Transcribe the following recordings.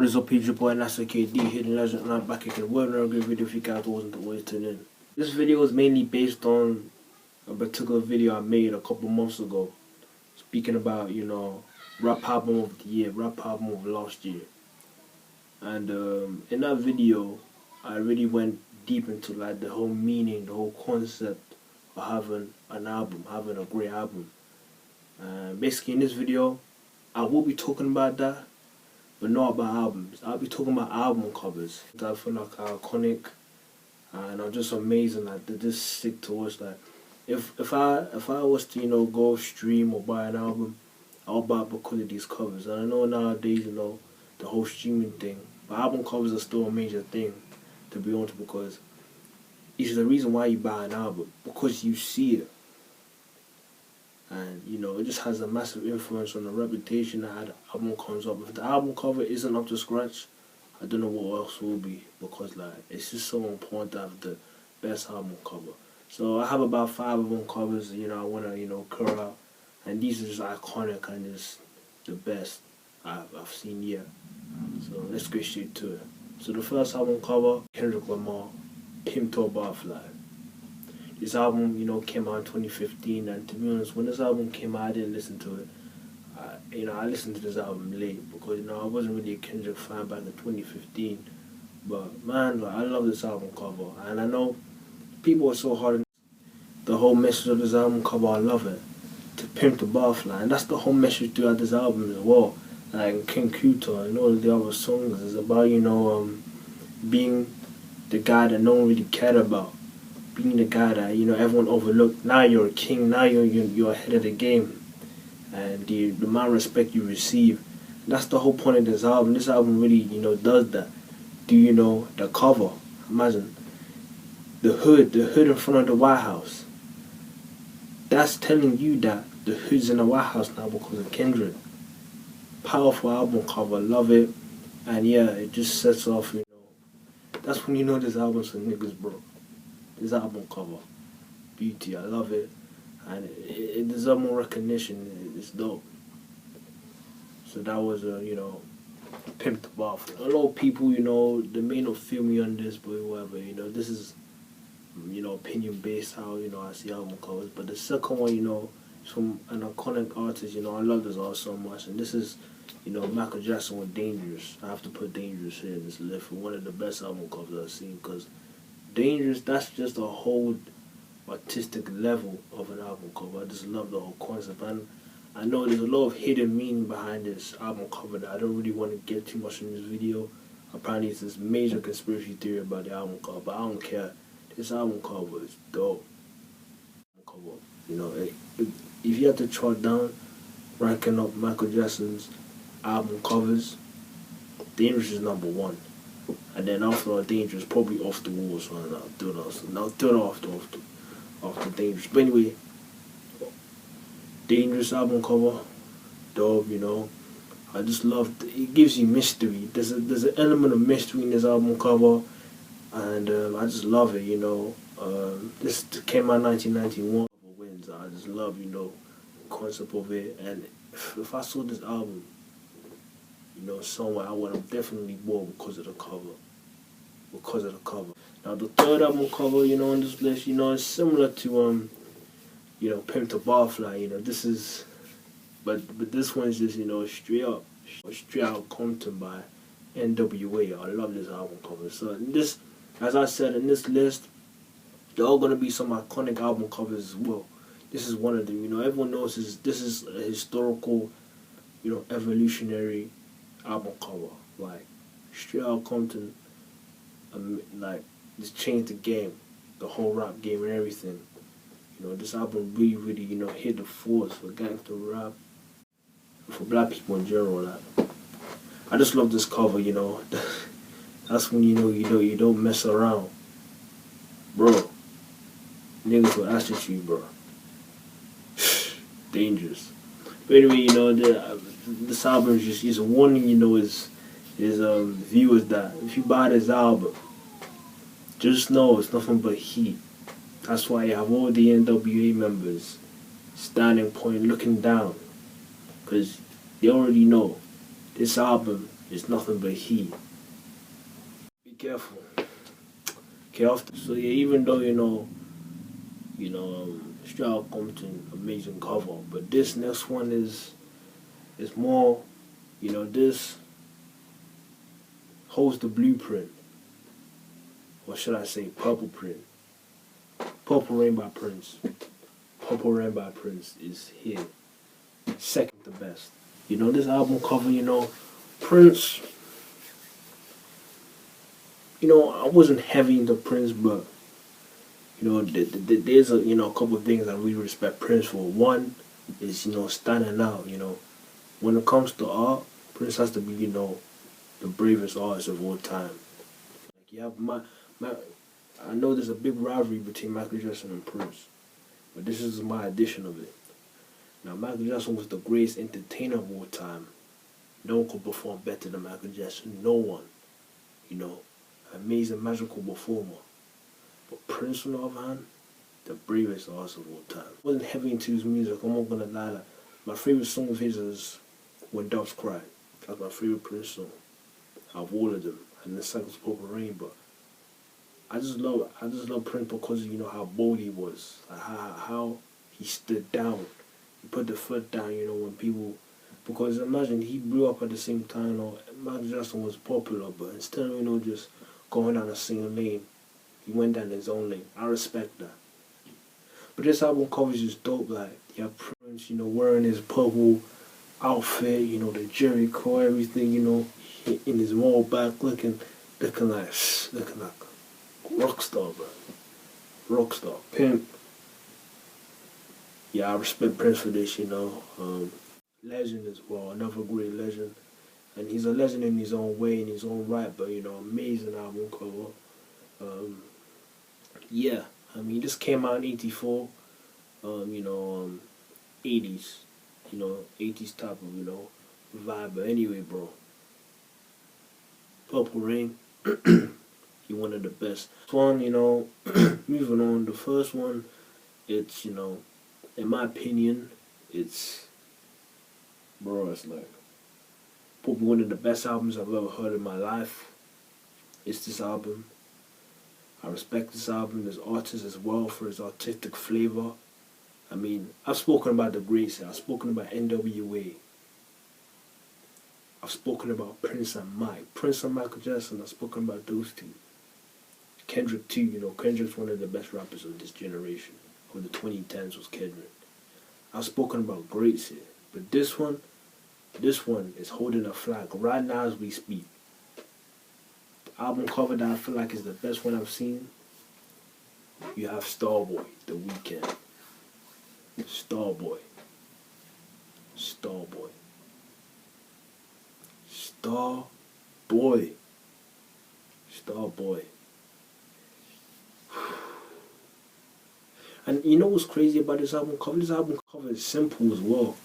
What is up, it's your boy NATZ, Hidden Legend, and I'm back again with another great video if you guys wasn't always tuned in. This video is mainly based on a particular video I made a couple months ago, speaking about, rap album of the year, rap album of last year. And in that video, I really went deep into like the whole meaning, the whole concept of having an album, having a great album. Basically in this video, I will be talking about that, but not about albums. I'll be talking about album covers that I feel like are iconic, and are just amazing. Like they just stick to us. Like if I was to go stream or buy an album, I'll buy it because of these covers. And I know nowadays the whole streaming thing, but album covers are still a major thing, to be honest, because it's the reason why you buy an album, because you see it. And it just has a massive influence on the reputation that the album comes up. If the album cover isn't up to scratch, I don't know what else will be, because like it's just so important to have the best album cover. So I have about 5 album covers, I wanna curl out, and these are just iconic and just the best I've seen yet. So let's get straight to it. So the first album cover, Kendrick Lamar, Pimp to a Butterfly. This album, came out in 2015, and to be honest, when this album came out, I didn't listen to it. I listened to this album late because, I wasn't really a Kendrick fan back in 2015. But man, like, I love this album cover, and I know people are so hard on the whole message of this album cover. I love it. To Pimp the Butterfly, and that's the whole message throughout this album as well. Like King Kuta and all of the other songs is about, being the guy that no one really cared about. Being the guy that everyone overlooked. Now you're a king. Now you're ahead of the game, and the amount of respect you receive. That's the whole point of this album. This album really does that. The cover? Imagine the hood in front of the White House. That's telling you that the hood's in the White House now because of Kendrick. Powerful album cover. Love it, and yeah, it just sets off. That's when this album's for niggas, bro. This album cover, beauty, I love it, and it deserves more recognition. It's dope. So that was Pimp the Butterfly. A lot of people, they may not feel me on this, but whatever. This is opinion based how I see album covers. But the second one, is from an iconic artist. I love this artist so much, and this is Michael Jackson with Dangerous. I have to put Dangerous here in this list for one of the best album covers I've seen, because Dangerous, that's just a whole artistic level of an album cover. I just love the whole concept, and I know there's a lot of hidden meaning behind this album cover that I don't really want to get too much in this video. Apparently it's this major conspiracy theory about the album cover, but I don't care. This album cover is dope. If you had to chart down, ranking up Michael Jackson's album covers, Dangerous is number 1. And then after Dangerous, probably Off the Wall, so I'll do it after Dangerous. But anyway, Dangerous album cover, dope, I just love it. Gives you mystery. There's an element of mystery in this album cover, and I just love it, This came out in 1991. Wins. I just love, the concept of it. And if I saw this album, somewhere, I would have definitely bought because of the cover. Now the third album cover, on this list, is similar to Pimp the Butterfly. This is, but this one's just straight out Compton by N.W.a. I love this album cover. So this, as I said, in this list, there are gonna be some iconic album covers as well. This is one of them. Everyone knows this is a historical, evolutionary album cover. Like straight out Compton, like just changed the game, the whole rap game and everything. This album really hit the force for gangster rap, for black people in general. Like, I just love this cover. That's when you don't mess around, bro. Niggas will attitude, bro. Dangerous. But anyway, this album is a warning. Is viewers that if you buy this album, just know it's nothing but heat. That's why you have all the N.W.a members standing point looking down, because they already know this album It's nothing but heat. Be careful. Careful. So yeah, even though Stroud comes to an amazing cover, but this next one is more, this holds the blueprint, or should I say, purple print. Purple Rain by Prince. Purple Rain by Prince is here, second to best. This album cover, Prince. I wasn't heavy into Prince, but there's a couple of things I really respect Prince for. One is standing out. When it comes to art, Prince has to be the bravest artist of all time. Like I know there's a big rivalry between Michael Jackson and Prince, but this is my edition of it. Now, Michael Jackson was the greatest entertainer of all time. No one could perform better than Michael Jackson. No one. Amazing, magical performer. But Prince, on the other hand, the bravest artist of all time. I wasn't heavy into his music, I'm not gonna lie. My favorite song of his is When Doves Cry. That's my favorite Prince song out of all of them. And the second's Purple Rain, but I just love Prince because how bold he was, like how he stood down. He put the foot down, when people, because imagine he blew up at the same time. Michael Jackson was popular, but instead of just going down a single lane, he went down his own lane. I respect that. But this album cover is just dope. Like, you have Prince, wearing his purple outfit, the Jerry Curl, everything, in his wall back, looking like rock star, bro. Rock star, pimp. Yeah, I respect Prince for this, legend as well, another great legend. And he's a legend in his own way, in his own right, but amazing album cover. Yeah, this came out in '84, 80s, 80s type of, vibe. But anyway, bro, Purple Rain, he one of the best. This one, moving on, the first one, it's, in my opinion, it's like probably one of the best albums I've ever heard in my life. It's this album. I respect this album, this artist as well, for his artistic flavor. I've spoken about the greats. I've spoken about N.W.a. I've spoken about Prince and Mike. Prince and Michael Jackson, I've spoken about those two. Kendrick too, Kendrick's one of the best rappers of this generation. Of the 2010s was Kendrick. I've spoken about greats here. But this one is holding a flag right now as we speak. The album cover that I feel like is the best one I've seen. You have Starboy, The Weeknd. Starboy. And you know what's crazy about this album cover? This album cover is simple as well.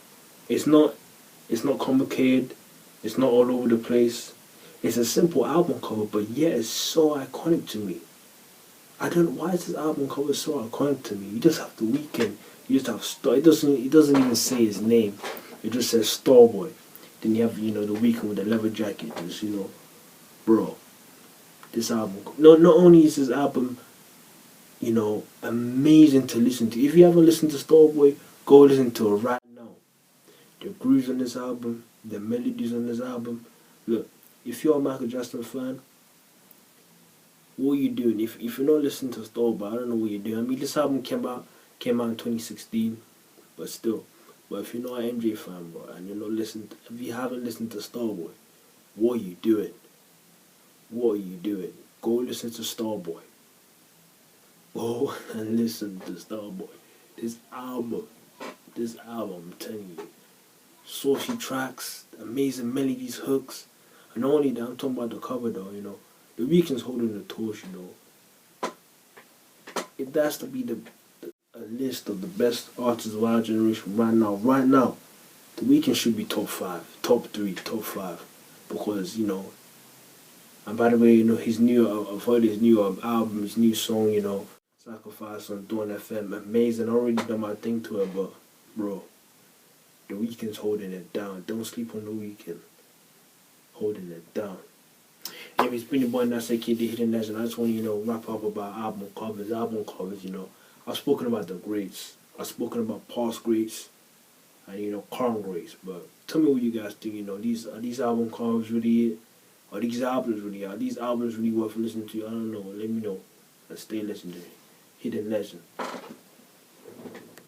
It's not complicated. It's not all over the place. It's a simple album cover, but yet it's so iconic to me. I don't know why is this album cover so iconic to me. You just have The Weeknd. You just have Star. It doesn't even say his name. It just says Starboy. Then you have The Weeknd with the leather jacket. Just bro. This album. Not only is this album, amazing to listen to. If you haven't listened to Starboy, go listen to it right now. The grooves on this album, the melodies on this album. Look, if you're a Michael Jackson fan, what are you doing? If you're not listening to Starboy, I don't know what you're doing. This album came out in 2016, but still. But if you're not an MJ fan, bro, and if you haven't listened to Starboy, what are you doing? Go listen to Starboy. Go and listen to Starboy. This album, I'm telling you, saucy tracks, amazing melodies, hooks. And not only that, I'm talking about the cover though, The Weeknd's holding the torch, It has to be a list of the best artists of our generation right now. The Weeknd should be top 5, top 3, top 5. Because, and by the way, I've heard his new album, his new song, Sacrifice on Dawn FM, amazing. I already done my thing to it, but, bro, The Weeknd's holding it down. Don't sleep on The Weeknd. holding it down. Anyways, it's been your boy NATZ, the Hidden Legend. I just want to, wrap up about album covers. I've spoken about the greats. I've spoken about past greats and, current greats. But tell me what you guys think, are these album covers really it? Are these albums really worth listening to? I don't know. Let me know. And stay legendary. Hidden Legend.